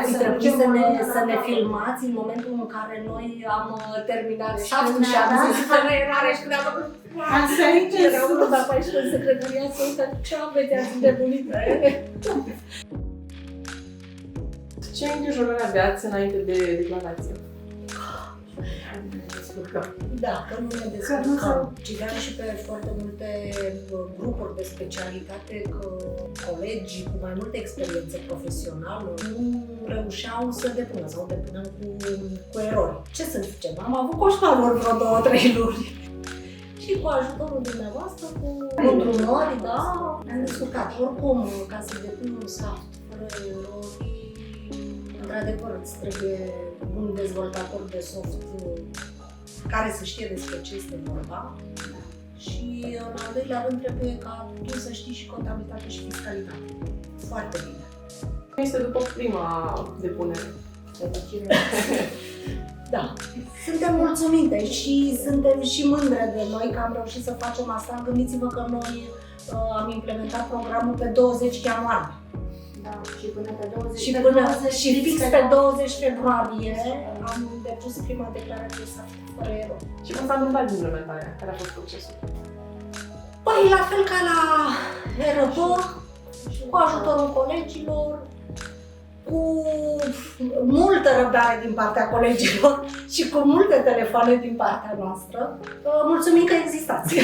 fi trebuit să ne filmați în momentul în care noi am terminat saftul și am zis fără eroare și când am făcut Ați sărit în erau sus. pe aici în secretariat să uită ce aveți atât de bunită. Ce îngrijorări aveați înainte de declarație? Da, că nu ne descurcăm. Citeam și pe foarte multe grupuri de specialitate că colegii cu mai multă experiență profesională nu reușeau să depună sau depuneau cu erori. Ce să zicem? Am avut coșmaruri vreo 2-3 luni. Și cu ajutorul dumneavoastră, cu întrunări, da, am descurcat. Oricum, ca să depun un saft fără erori, într-adevăr, îți trebuie un dezvoltator de soft care să știe despre ce este vorba și, în al doilea rând, trebuie ca tu să știi și contabilitate și fiscalitate. Foarte bine. Este după prima depunere. Da, suntem mulțumite și suntem și mândre de noi că am reușit să facem asta. Gândiți-vă că noi am implementat programul pe 20 ianuarie. Da, și până pe 20 Și fix pe 20 februarie am depus prima declarație fără erori. Și cum s-a întâmplat implementarea? Care a fost procesul? Păi, la fel ca la RP, cu ajutorul colegilor, cu multă răbdare din partea colegilor și cu multe telefoane din partea noastră. Mulțumim că existați!